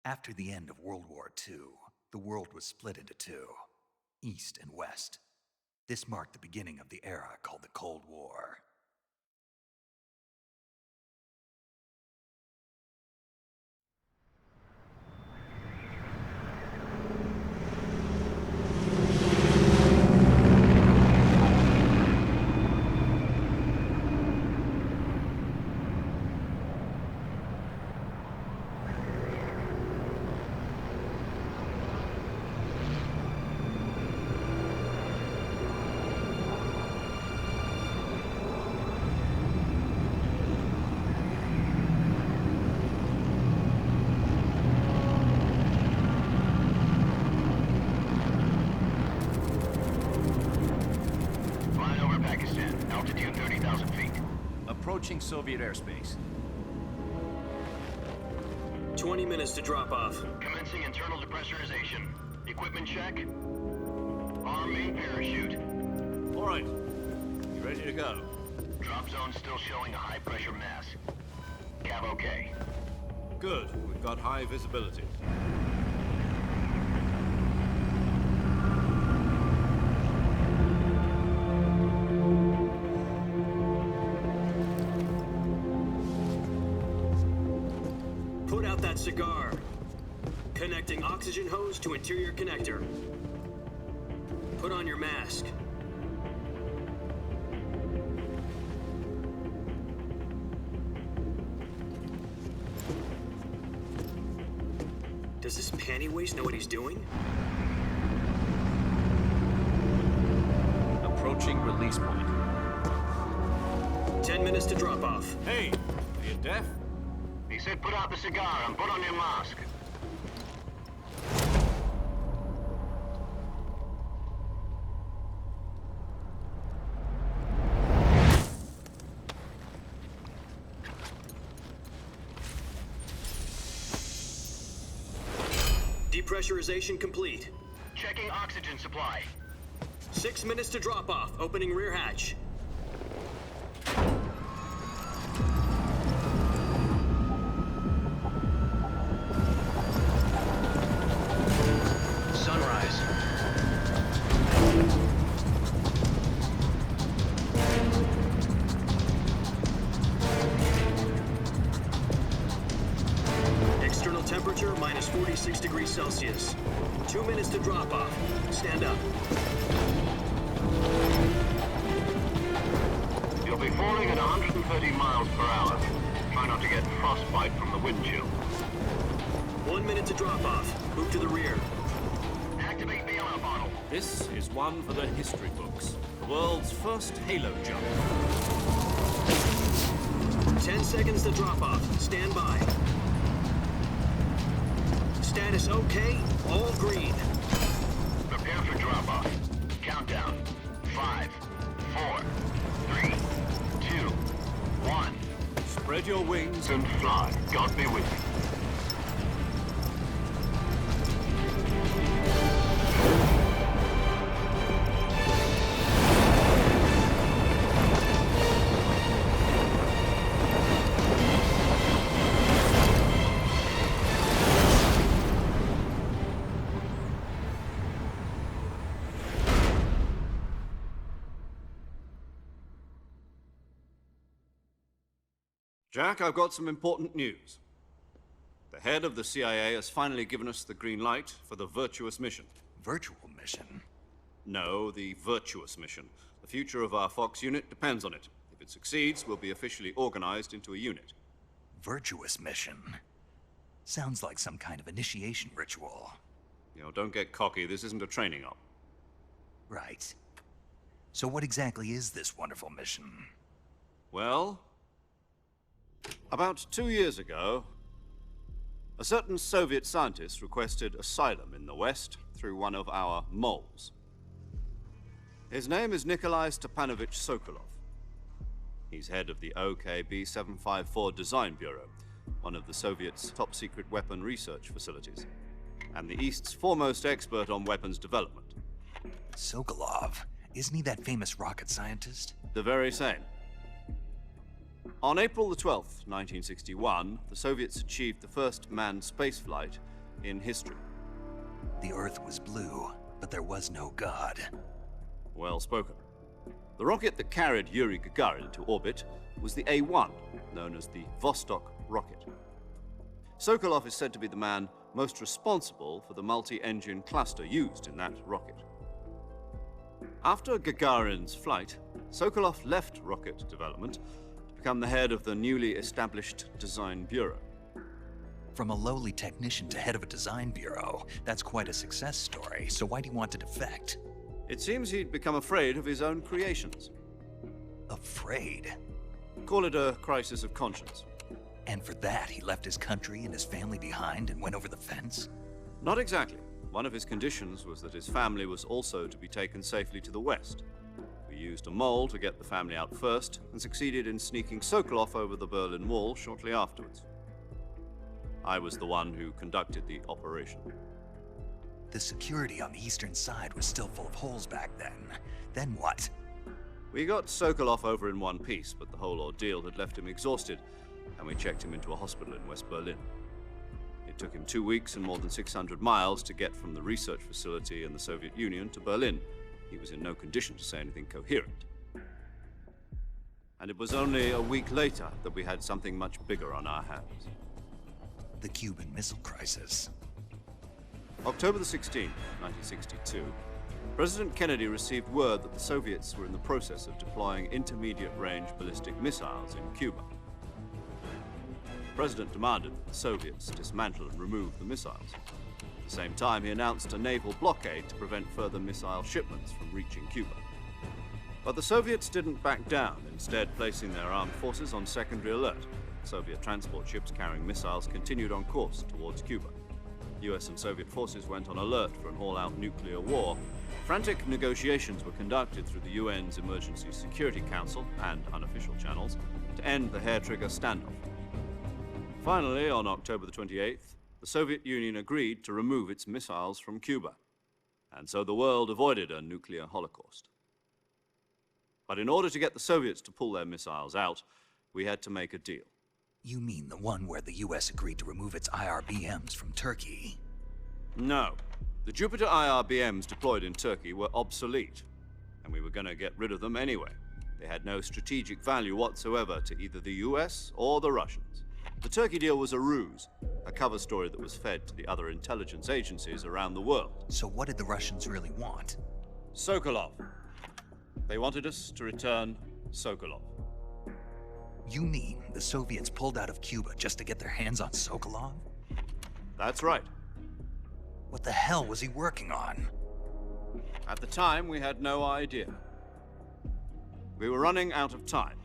After the end of World War II, the world was split into two, East and West. This marked the beginning of the era called the Cold War. Altitude 30,000 feet. Approaching Soviet airspace. 20 minutes to drop off. Commencing internal depressurization. Equipment check. Arm main parachute. All right. You ready to go? Drop zone still showing a high pressure mass. Cav okay. Good. We've got high visibility. Put out that cigar. Connecting oxygen hose to interior connector. Put on your mask. Does this panty waste know what he's doing? Approaching release point. 10 minutes to drop off. Hey, are you deaf? He said put out the cigar and put on your mask. Depressurization complete. Checking oxygen supply. 6 minutes to drop off. Opening rear hatch. Sunrise. External temperature minus 46 degrees Celsius. 2 minutes to drop off. Stand up. You'll be falling at 130 miles per hour. Try not to get frostbite from the wind chill. 1 minute to drop off. Move to the rear. Activate the ammo bottle. This is one for the history books. The world's first halo jump. 10 seconds to drop off. Stand by. Status okay. All green. Prepare for drop off. Countdown. 5, 4, 3, 2, 1. Spread your wings And fly. God be with you. Jack, I've got some important news. The head of the CIA has finally given us the green light for the virtuous mission. Virtual mission? No, the virtuous mission. The future of our Fox unit depends on it. If it succeeds, we'll be officially organized into a unit. Virtuous mission? Sounds like some kind of initiation ritual. You know, don't get cocky. This isn't a training op. Right. So what exactly is this wonderful mission? Well, about 2 years ago, a certain Soviet scientist requested asylum in the West through one of our moles. His name is Nikolai Stepanovich Sokolov. He's head of the OKB-754 Design Bureau, one of the Soviets' top-secret weapon research facilities, and the East's foremost expert on weapons development. Sokolov? Isn't he that famous rocket scientist? The very same. On April the 12th, 1961, the Soviets achieved the first manned spaceflight in history. The Earth was blue, but there was no God. Well spoken. The rocket that carried Yuri Gagarin into orbit was the A-1, known as the Vostok rocket. Sokolov is said to be the man most responsible for the multi-engine cluster used in that rocket. After Gagarin's flight, Sokolov left rocket development to become the head of the newly established Design Bureau. From a lowly technician to head of a design bureau, that's quite a success story, so why'd he want to defect? It seems he'd become afraid of his own creations. Afraid? Call it a crisis of conscience. And for that, he left his country and his family behind and went over the fence? Not exactly. One of his conditions was that his family was also to be taken safely to the west. We used a mole to get the family out first and succeeded in sneaking Sokolov over the Berlin Wall shortly afterwards. I was the one who conducted the operation. The security on the eastern side was still full of holes back then. Then what? We got Sokolov over in one piece, but the whole ordeal had left him exhausted, and we checked him into a hospital in West Berlin. It took him 2 weeks and more than 600 miles to get from the research facility in the Soviet Union to Berlin. He was in no condition to say anything coherent. And it was only a week later that we had something much bigger on our hands. The Cuban Missile Crisis. October the 16th, 1962, President Kennedy received word that the Soviets were in the process of deploying intermediate-range ballistic missiles in Cuba. The President demanded that the Soviets dismantle and remove the missiles. At the same time, he announced a naval blockade to prevent further missile shipments from reaching Cuba. But the Soviets didn't back down, instead placing their armed forces on secondary alert. Soviet transport ships carrying missiles continued on course towards Cuba. US and Soviet forces went on alert for an all-out nuclear war. Frantic negotiations were conducted through the UN's Emergency Security Council and unofficial channels to end the hair-trigger standoff. Finally, on October the 28th, the Soviet Union agreed to remove its missiles from Cuba, and so the world avoided a nuclear holocaust. But in order to get the Soviets to pull their missiles out, we had to make a deal. You mean the one where the US agreed to remove its IRBMs from Turkey? No. The Jupiter IRBMs deployed in Turkey were obsolete, and we were going to get rid of them anyway. They had no strategic value whatsoever to either the US or the Russians. The Turkey deal was a ruse, a cover story that was fed to the other intelligence agencies around the world. So what did the Russians really want? Sokolov. They wanted us to return Sokolov. You mean the Soviets pulled out of Cuba just to get their hands on Sokolov? That's right. What the hell was he working on? At the time, we had no idea. We were running out of time.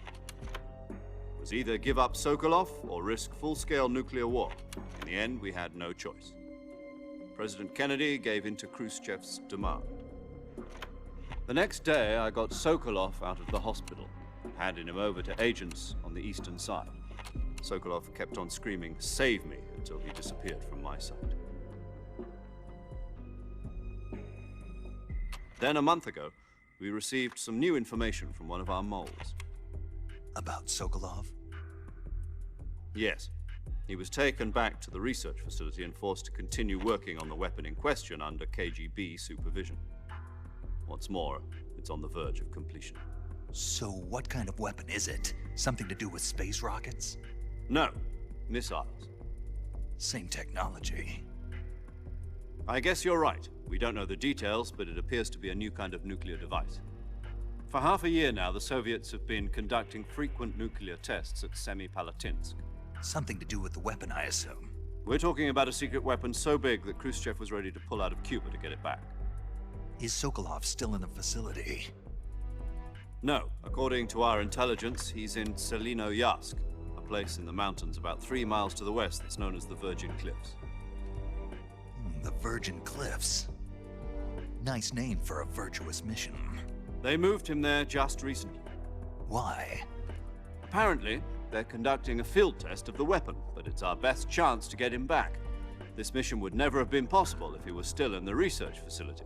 It was either give up Sokolov or risk full-scale nuclear war. In the end, we had no choice. President Kennedy gave in to Khrushchev's demand. The next day, I got Sokolov out of the hospital, handing him over to agents on the eastern side. Sokolov kept on screaming, "Save me," until he disappeared from my sight. Then, a month ago, we received some new information from one of our moles. About Sokolov? Yes. He was taken back to the research facility and forced to continue working on the weapon in question under KGB supervision. What's more, it's on the verge of completion. So what kind of weapon is it? Something to do with space rockets? No, missiles. Same technology. I guess you're right. We don't know the details, but it appears to be a new kind of nuclear device. For half a year now, the Soviets have been conducting frequent nuclear tests at Semipalatinsk. Something to do with the weapon, I assume. We're talking about a secret weapon so big that Khrushchev was ready to pull out of Cuba to get it back. Is Sokolov still in the facility? No. According to our intelligence, he's in Selinoyarsk, a place in the mountains about 3 miles to the west that's known as the Virgin Cliffs. The Virgin Cliffs. Nice name for a virtuous mission. They moved him there just recently. Why? Apparently, they're conducting a field test of the weapon, but it's our best chance to get him back. This mission would never have been possible if he was still in the research facility.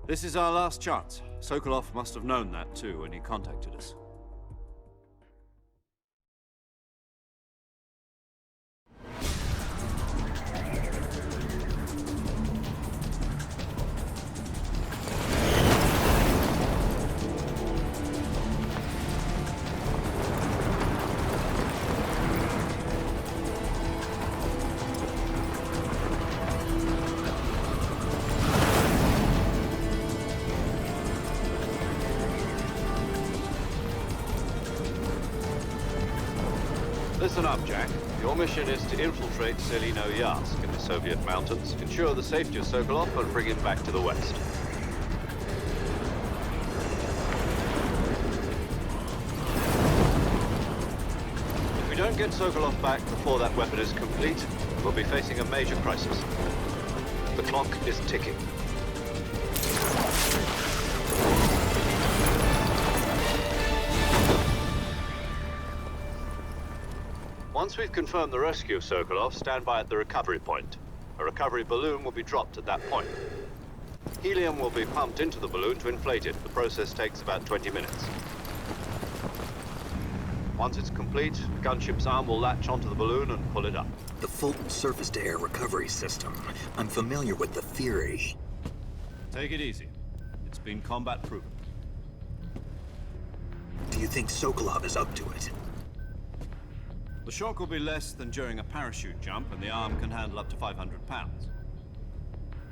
This is our last chance. Sokolov must have known that too when he contacted us. Listen up, Jack. Your mission is to infiltrate Selino Yask in the Soviet mountains, ensure the safety of Sokolov, and bring him back to the West. If we don't get Sokolov back before that weapon is complete, we'll be facing a major crisis. The clock is ticking. Once we've confirmed the rescue of Sokolov, stand by at the recovery point. A recovery balloon will be dropped at that point. Helium will be pumped into the balloon to inflate it. The process takes about 20 minutes. Once it's complete, the gunship's arm will latch onto the balloon and pull it up. The Fulton surface-to-air recovery system. I'm familiar with the theory. Take it easy. It's been combat proven. Do you think Sokolov is up to it? The shock will be less than during a parachute jump, and the arm can handle up to 500 pounds.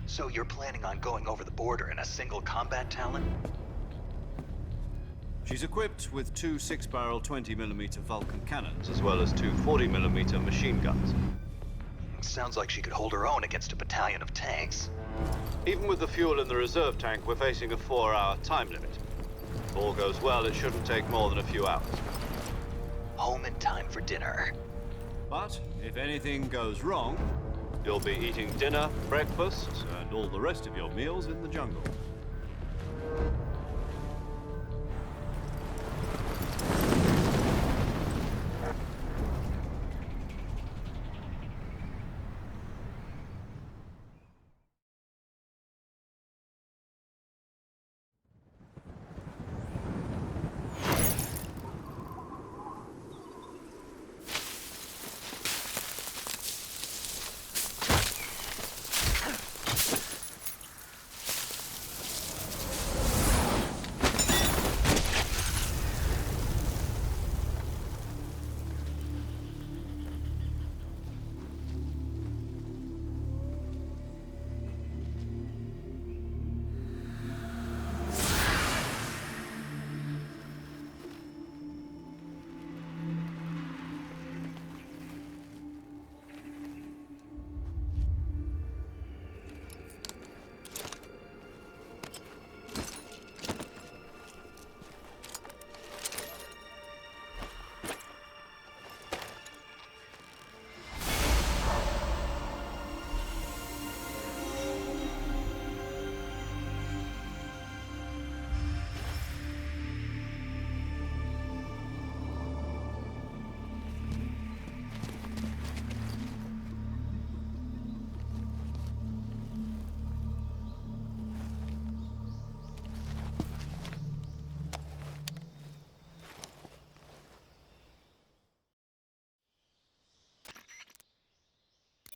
So you're planning on going over the border in a single combat Talon? She's equipped with two 6-barrel 20mm Vulcan cannons, as well as two 40mm machine guns. Sounds like she could hold her own against a battalion of tanks. Even with the fuel in the reserve tank, we're facing a 4-hour time limit. If all goes well, it shouldn't take more than a few hours. Home in time for dinner. But if anything goes wrong, you'll be eating dinner, breakfast, and all the rest of your meals in the jungle.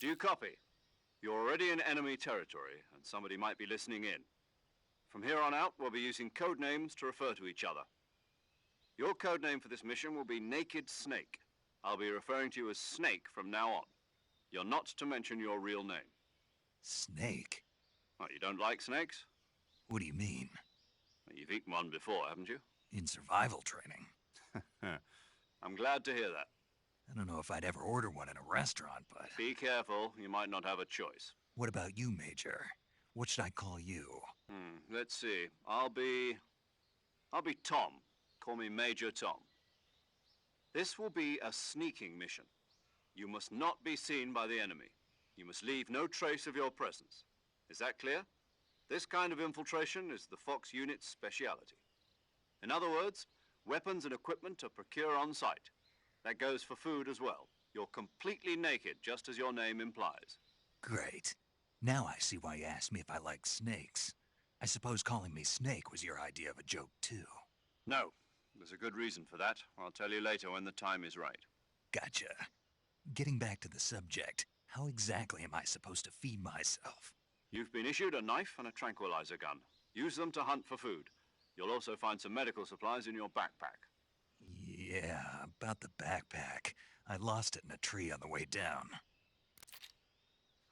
Do you copy? You're already in enemy territory, and somebody might be listening in. From here on out, we'll be using code names to refer to each other. Your code name for this mission will be Naked Snake. I'll be referring to you as Snake from now on. You're not to mention your real name. Snake? Oh, you don't like snakes? What do you mean? Well, you've eaten one before, haven't you? In survival training? I'm glad to hear that. I don't know if I'd ever order one in a restaurant, but... Be careful, you might not have a choice. What about you, Major? What should I call you? Let's see. I'll be Tom. Call me Major Tom. This will be a sneaking mission. You must not be seen by the enemy. You must leave no trace of your presence. Is that clear? This kind of infiltration is the Fox unit's speciality. In other words, weapons and equipment are procured on site. That goes for food as well. You're completely naked, just as your name implies. Great. Now I see why you asked me if I like snakes. I suppose calling me Snake was your idea of a joke, too. No. There's a good reason for that. I'll tell you later when the time is right. Gotcha. Getting back to the subject, how exactly am I supposed to feed myself? You've been issued a knife and a tranquilizer gun. Use them to hunt for food. You'll also find some medical supplies in your backpack. Yeah, about the backpack. I lost it in a tree on the way down.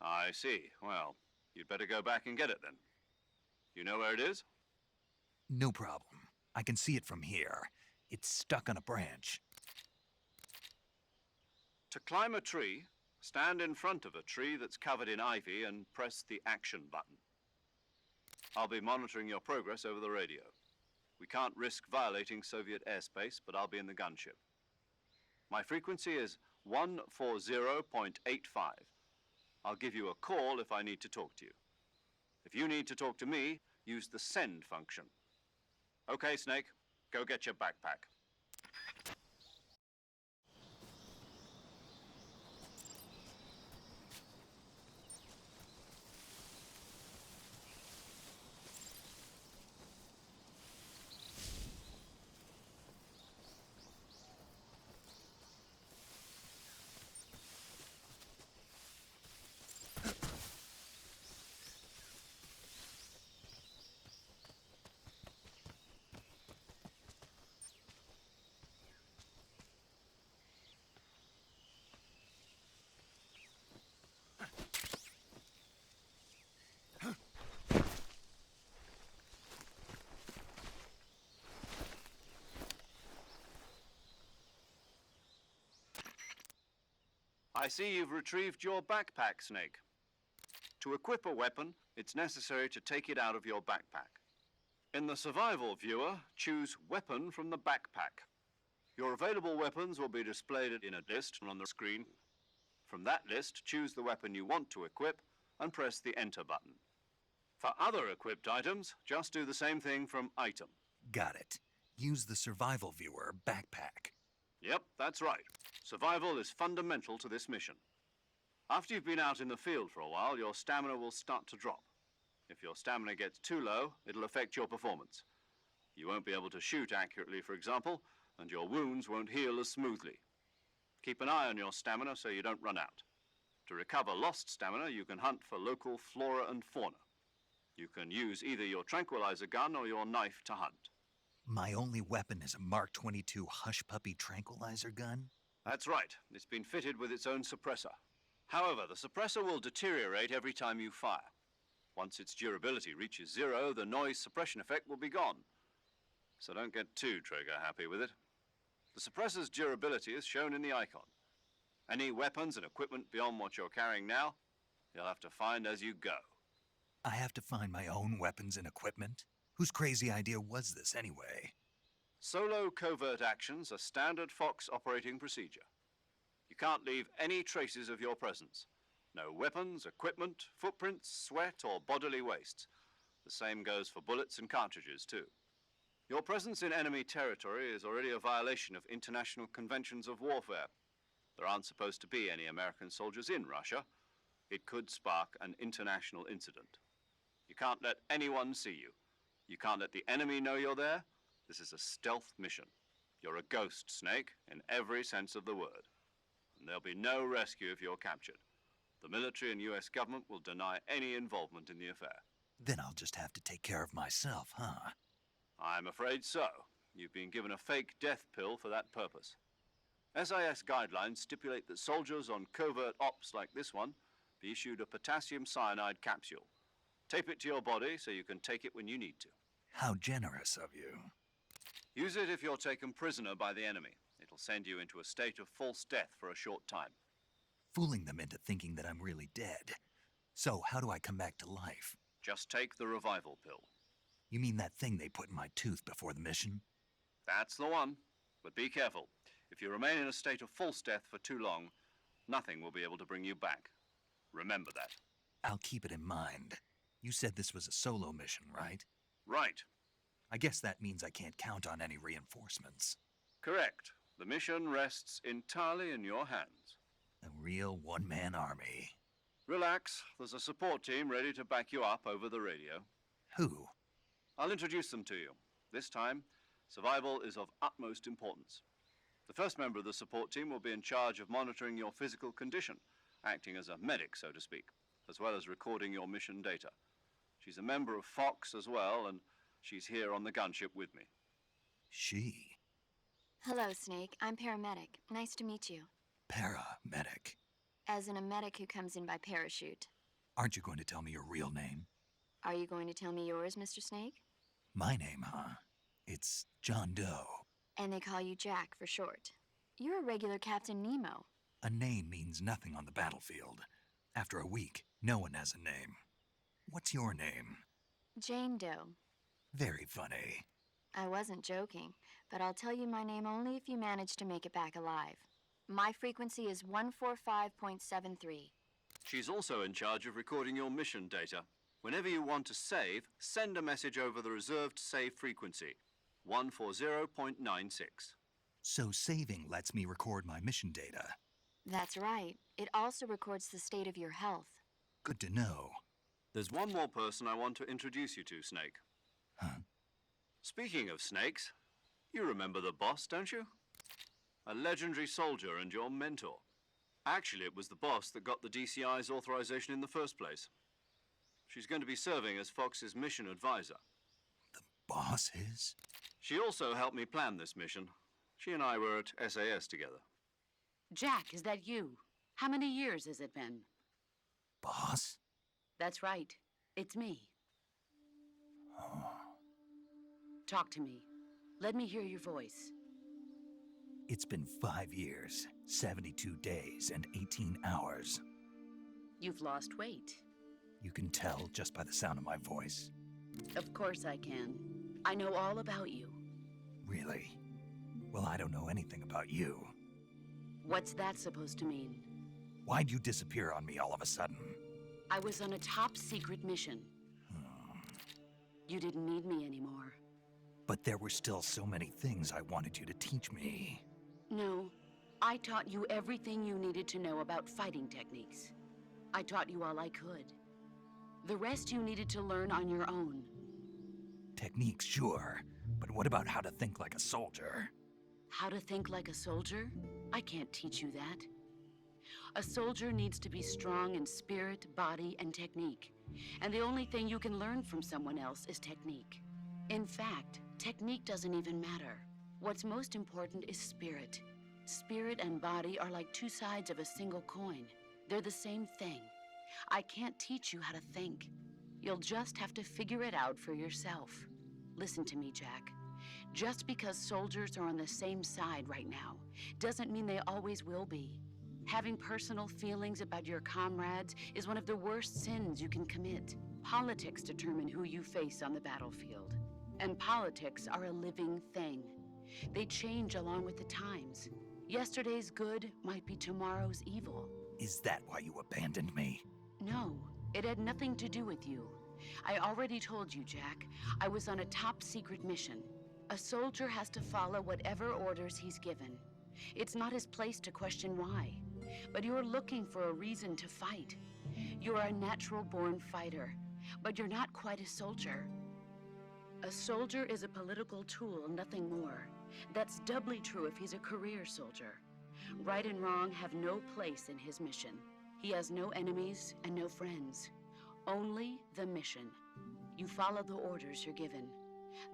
I see. Well, you'd better go back and get it then. You know where it is? No problem. I can see it from here. It's stuck on a branch. To climb a tree, stand in front of a tree that's covered in ivy and press the action button. I'll be monitoring your progress over the radio. We can't risk violating Soviet airspace, but I'll be in the gunship. My frequency is 140.85. I'll give you a call if I need to talk to you. If you need to talk to me, use the send function. Okay, Snake, go get your backpack. I see you've retrieved your backpack, Snake. To equip a weapon, it's necessary to take it out of your backpack. In the survival viewer, choose Weapon from the backpack. Your available weapons will be displayed in a list on the screen. From that list, choose the weapon you want to equip and press the Enter button. For other equipped items, just do the same thing from Item. Got it. Use the survival viewer backpack. Yep, that's right. Survival is fundamental to this mission. After you've been out in the field for a while, your stamina will start to drop. If your stamina gets too low, it'll affect your performance. You won't be able to shoot accurately, for example, and your wounds won't heal as smoothly. Keep an eye on your stamina so you don't run out. To recover lost stamina, you can hunt for local flora and fauna. You can use either your tranquilizer gun or your knife to hunt. My only weapon is a Mark 22 Hush Puppy tranquilizer gun? That's right. It's been fitted with its own suppressor. However, the suppressor will deteriorate every time you fire. Once its durability reaches 0, the noise suppression effect will be gone. So don't get too trigger happy with it. The suppressor's durability is shown in the icon. Any weapons and equipment beyond what you're carrying now, you'll have to find as you go. I have to find my own weapons and equipment? Whose crazy idea was this anyway? Solo covert actions are standard Fox operating procedure. You can't leave any traces of your presence. No weapons, equipment, footprints, sweat, or bodily wastes. The same goes for bullets and cartridges, too. Your presence in enemy territory is already a violation of international conventions of warfare. There aren't supposed to be any American soldiers in Russia. It could spark an international incident. You can't let anyone see you. You can't let the enemy know you're there. This is a stealth mission. You're a ghost, Snake, in every sense of the word. And there'll be no rescue if you're captured. The military and US government will deny any involvement in the affair. Then I'll just have to take care of myself, huh? I'm afraid so. You've been given a fake death pill for that purpose. SIS guidelines stipulate that soldiers on covert ops like this one be issued a potassium cyanide capsule. Tape it to your body so you can take it when you need to. How generous of you. Use it if you're taken prisoner by the enemy. It'll send you into a state of false death for a short time. Fooling them into thinking that I'm really dead. So how do I come back to life? Just take the revival pill. You mean that thing they put in my tooth before the mission? That's the one. But be careful. If you remain in a state of false death for too long, nothing will be able to bring you back. Remember that. I'll keep it in mind. You said this was a solo mission, right? Right. I guess that means I can't count on any reinforcements. Correct. The mission rests entirely in your hands. A real one-man army. Relax. There's a support team ready to back you up over the radio. Who? I'll introduce them to you. This time, survival is of utmost importance. The first member of the support team will be in charge of monitoring your physical condition, acting as a medic, so to speak, as well as recording your mission data. She's a member of Fox as well, and she's here on the gunship with me. She? Hello, Snake. I'm paramedic. Nice to meet you. Paramedic. As in a medic who comes in by parachute. Aren't you going to tell me your real name? Are you going to tell me yours, Mr. Snake? My name, huh? It's John Doe. And they call you Jack for short. You're a regular Captain Nemo. A name means nothing on the battlefield. After a week, no one has a name. What's your name? Jane Doe. Very funny. I wasn't joking, but I'll tell you my name only if you manage to make it back alive. My frequency is 145.73. She's also in charge of recording your mission data. Whenever you want to save, send a message over the reserved save frequency, 140.96. So saving lets me record my mission data. That's right. It also records the state of your health. Good to know. There's one more person I want to introduce you to, Snake. Huh? Speaking of snakes, you remember the boss, don't you? A legendary soldier and your mentor. Actually, it was the boss that got the DCI's authorization in the first place. She's going to be serving as Fox's mission advisor. The boss is? She also helped me plan this mission. She and I were at SAS together. Jack, is that you? How many years has it been? Boss? That's right. It's me. Talk to me. Let me hear your voice. It's been 5 years, 72 days, and 18 hours. You've lost weight. You can tell just by the sound of my voice. Of course I can. I know all about you. Really? Well, I don't know anything about you. What's that supposed to mean? Why'd you disappear on me all of a sudden? I was on a top-secret mission. You didn't need me anymore. But there were still so many things I wanted you to teach me. No, I taught you everything you needed to know about fighting techniques. I taught you all I could. The rest you needed to learn on your own. Techniques, sure. But what about how to think like a soldier? How to think like a soldier? I can't teach you that. A soldier needs to be strong in spirit, body, and technique. And the only thing you can learn from someone else is technique. In fact, technique doesn't even matter. What's most important is spirit. Spirit and body are like two sides of a single coin. They're the same thing. I can't teach you how to think. You'll just have to figure it out for yourself. Listen to me, Jack. Just because soldiers are on the same side right now doesn't mean they always will be. Having personal feelings about your comrades is one of the worst sins you can commit. Politics determine who you face on the battlefield. And politics are a living thing. They change along with the times. Yesterday's good might be tomorrow's evil. Is that why you abandoned me? No, it had nothing to do with you. I already told you, Jack. I was on a top-secret mission. A soldier has to follow whatever orders he's given. It's not his place to question why. But you're looking for a reason to fight. You're a natural-born fighter, but you're not quite a soldier. A soldier is a political tool, nothing more. That's doubly true if he's a career soldier. Right and wrong have no place in his mission. He has no enemies and no friends. Only the mission. You follow the orders you're given.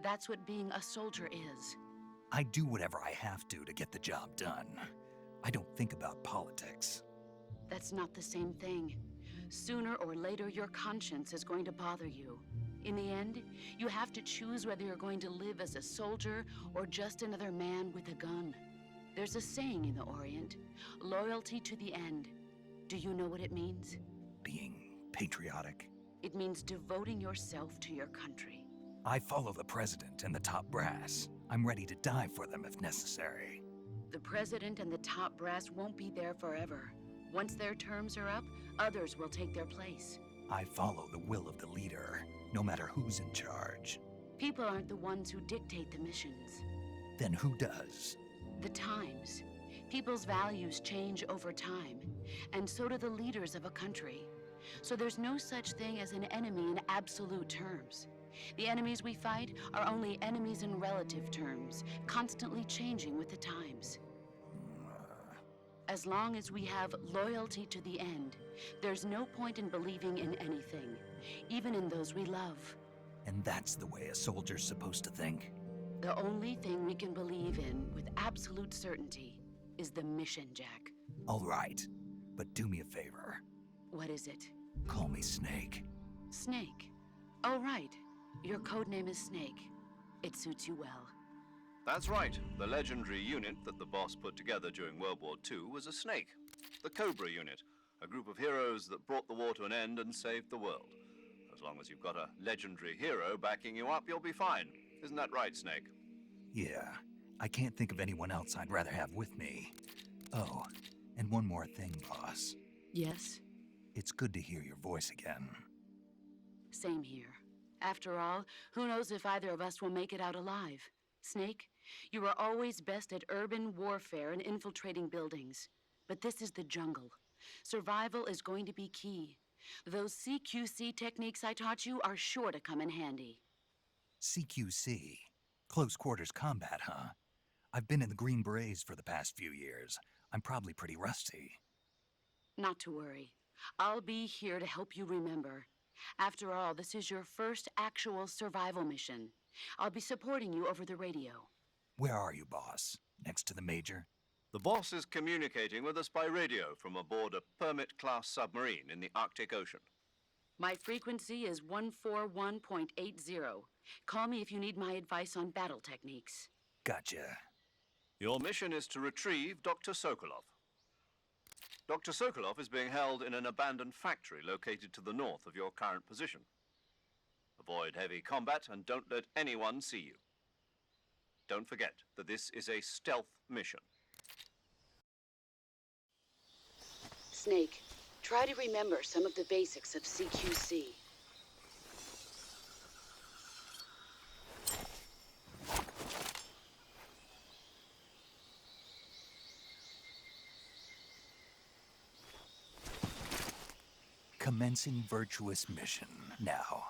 That's what being a soldier is. I do whatever I have to get the job done. I don't think about politics. That's not the same thing. Sooner or later, your conscience is going to bother you. In the end, you have to choose whether you're going to live as a soldier or just another man with a gun. There's a saying in the Orient, loyalty to the end. Do you know what it means? Being patriotic. It means devoting yourself to your country. I follow the president and the top brass. I'm ready to die for them if necessary. The president and the top brass won't be there forever. Once their terms are up, others will take their place. I follow the will of the leader, no matter who's in charge. People aren't the ones who dictate the missions. Then who does? The times. People's values change over time, and so do the leaders of a country. So there's no such thing as an enemy in absolute terms. The enemies we fight are only enemies in relative terms, constantly changing with the times. As long as we have loyalty to the end, there's no point in believing in anything, even in those we love. And that's the way a soldier's supposed to think? The only thing we can believe in with absolute certainty is the mission, Jack. All right, but do me a favor. What is it? Call me Snake. Snake. Oh, right. Your codename is Snake. It suits you well. That's right. The legendary unit that the boss put together during World War II was a snake. The Cobra Unit, a group of heroes that brought the war to an end and saved the world. As long as you've got a legendary hero backing you up, you'll be fine. Isn't that right, Snake? Yeah, I can't think of anyone else I'd rather have with me. Oh, and one more thing, boss. Yes? It's good to hear your voice again. Same here. After all, who knows if either of us will make it out alive? Snake, you are always best at urban warfare and infiltrating buildings. But this is the jungle. Survival is going to be key. Those CQC techniques I taught you are sure to come in handy. CQC? Close quarters combat, huh? I've been in the Green Berets for the past few years. I'm probably pretty rusty. Not to worry. I'll be here to help you remember. After all, this is your first actual survival mission. I'll be supporting you over the radio. Where are you, boss? Next to the Major? The boss is communicating with us by radio from aboard a Permit-class submarine in the Arctic Ocean. My frequency is 141.80. Call me if you need my advice on battle techniques. Gotcha. Your mission is to retrieve Dr. Sokolov. Dr. Sokolov is being held in an abandoned factory located to the north of your current position. Avoid heavy combat and don't let anyone see you. Don't forget that this is a stealth mission. Snake, try to remember some of the basics of CQC. Commencing virtuous mission now.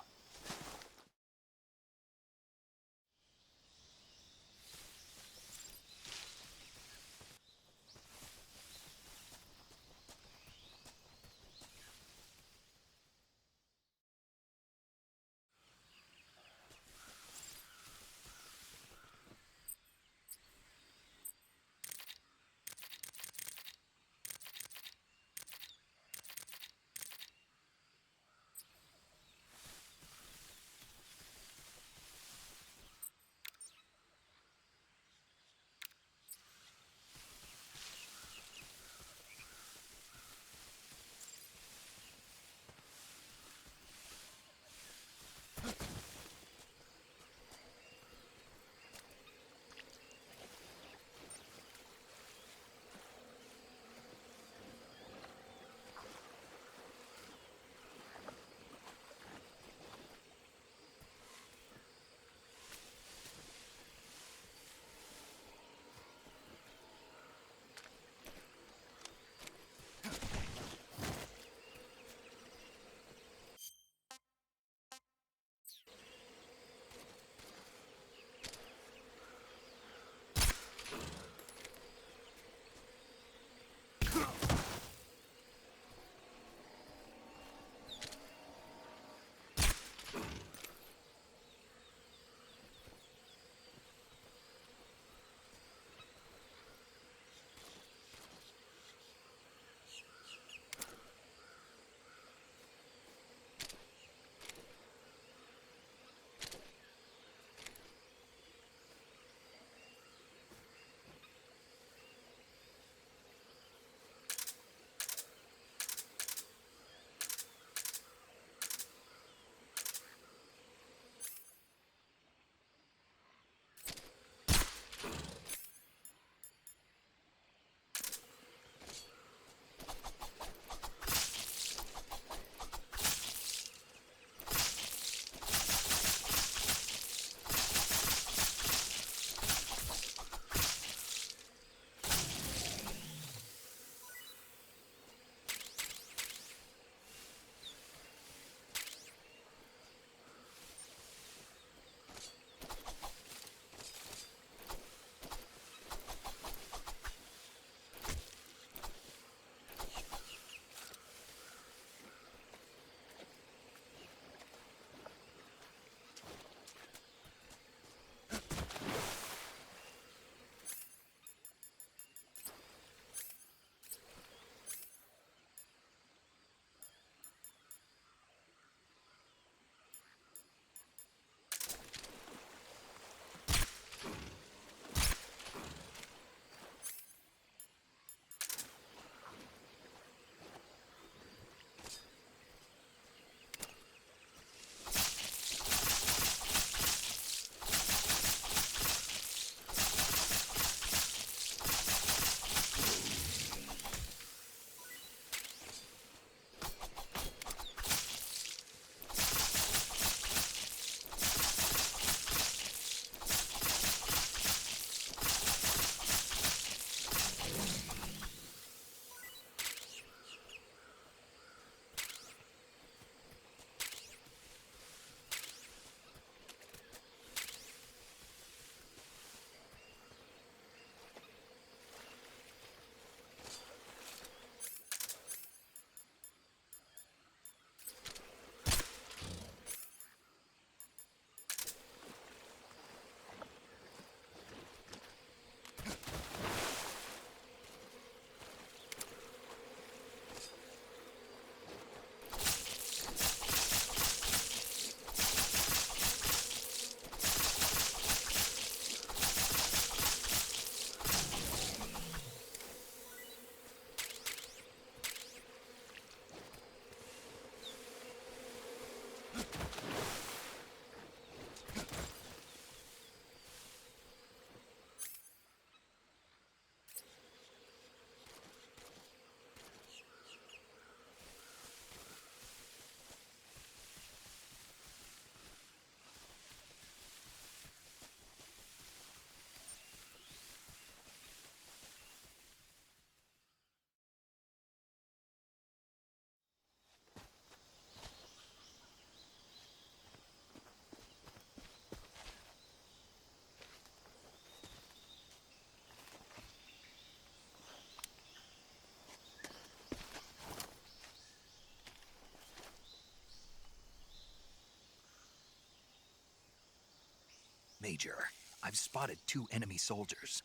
Major, I've spotted 2 enemy soldiers.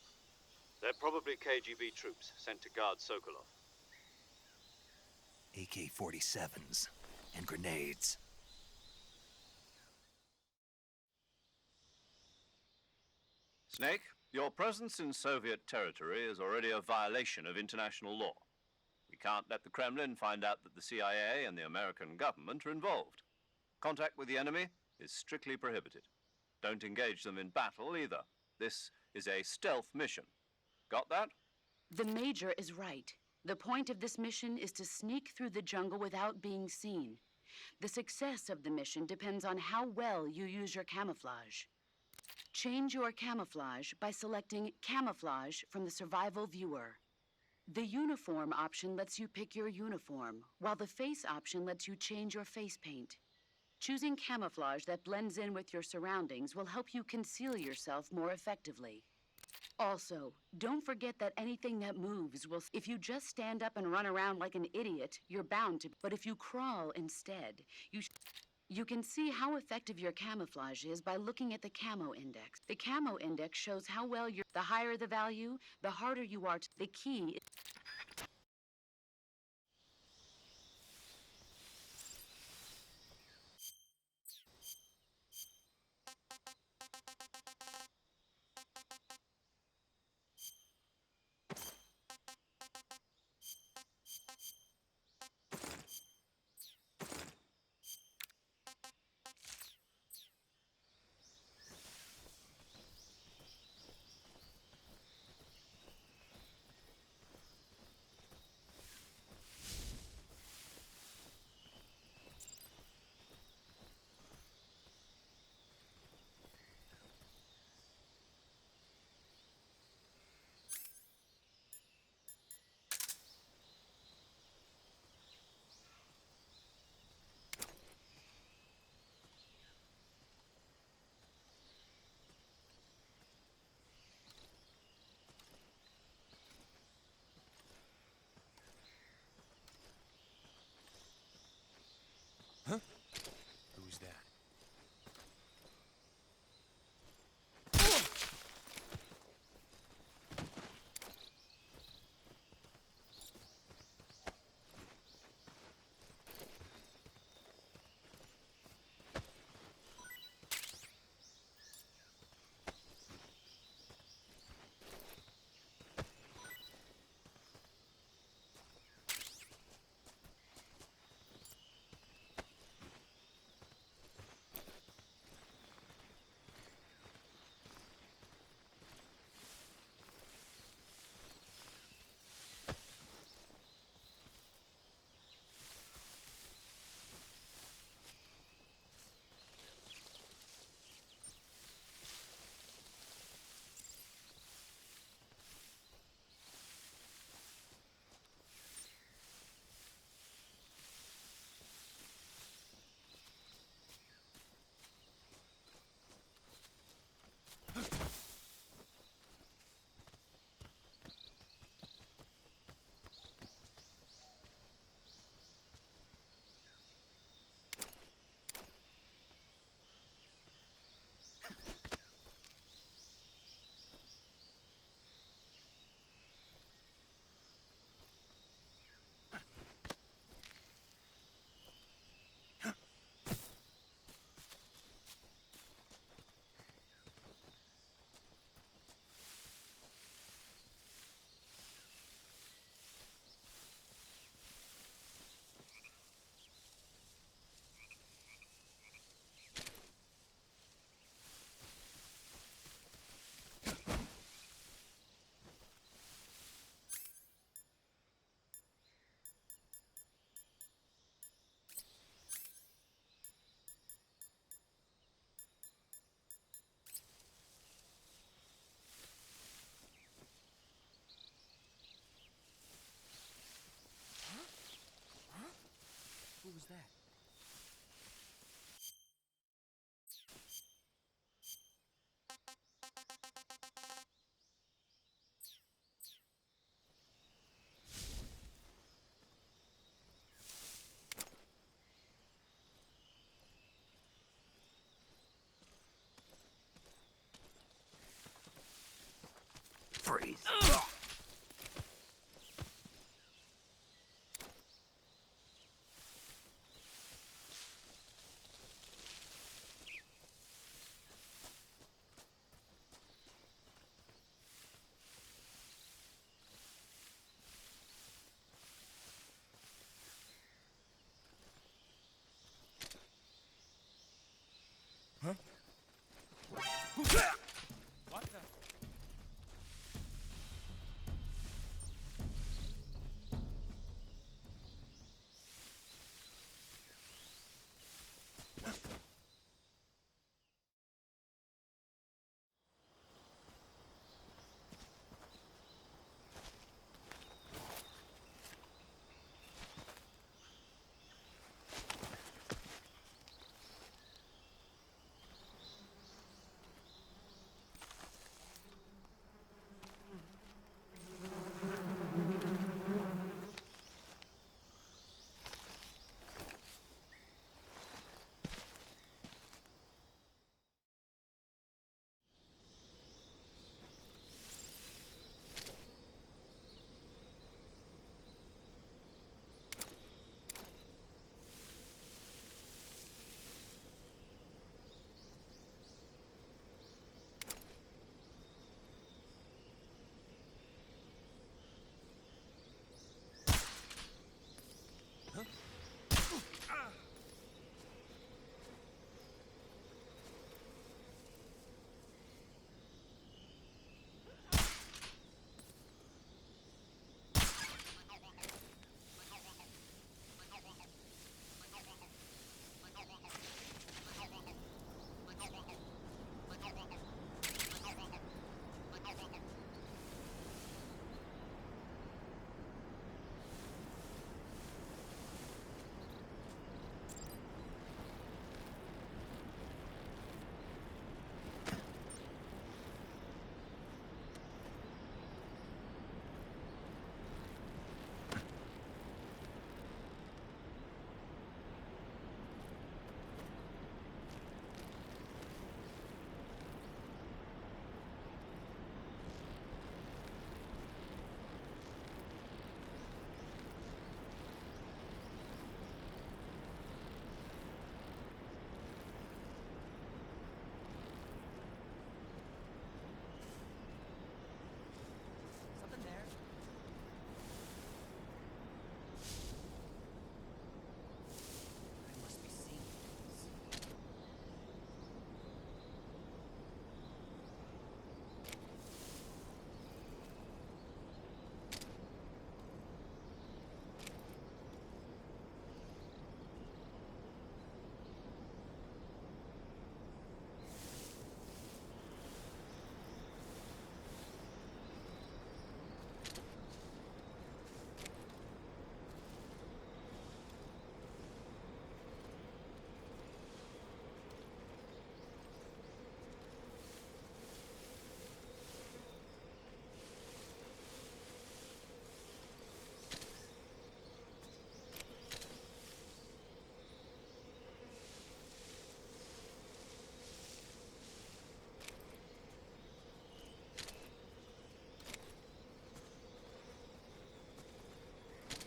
They're probably KGB troops sent to guard Sokolov. AK-47s and grenades. Snake, your presence in Soviet territory is already a violation of international law. We can't let the Kremlin find out that the CIA and the American government are involved. Contact with the enemy is strictly prohibited. Don't engage them in battle either. This is a stealth mission. Got that? The Major is right. The point of this mission is to sneak through the jungle without being seen. The success of the mission depends on how well you use your camouflage. Change your camouflage by selecting Camouflage from the Survival Viewer. The Uniform option lets you pick your uniform, while the Face option lets you change your face paint. Choosing camouflage that blends in with your surroundings will help you conceal yourself more effectively. Also, don't forget that anything that moves will... If you just stand up and run around like an idiot, you're bound to... But if you crawl instead, you can see how effective your camouflage is by looking at the camo index. The camo index shows how well you're... The higher the value, the harder you are to... The key... Who's that? Who was that?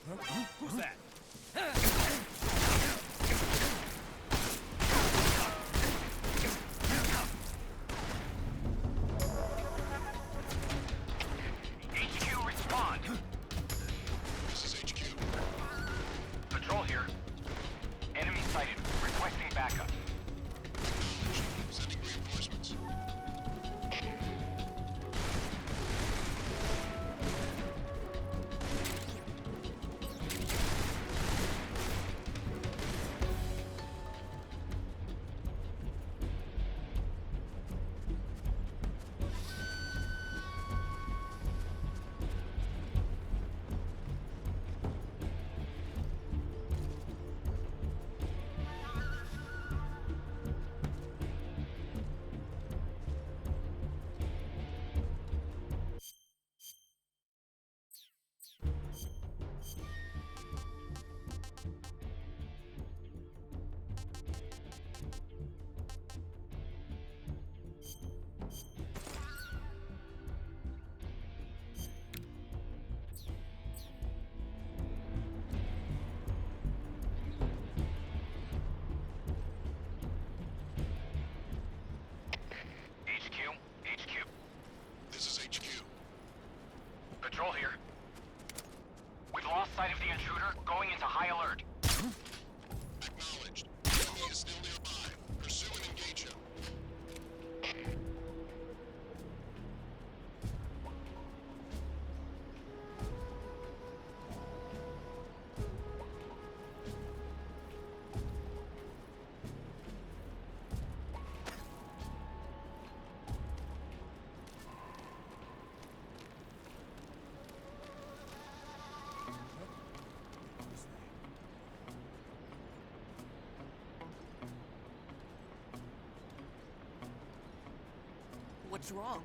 Who's that? HQ, respond. This is HQ. Patrol here. Enemy sighted. Requesting backup. Sending reinforcements. HQ. This is HQ. Patrol here. We've lost sight of the intruder, going into high alert. Acknowledged. Enemy is still nearby. Pursue and engage him. What's wrong?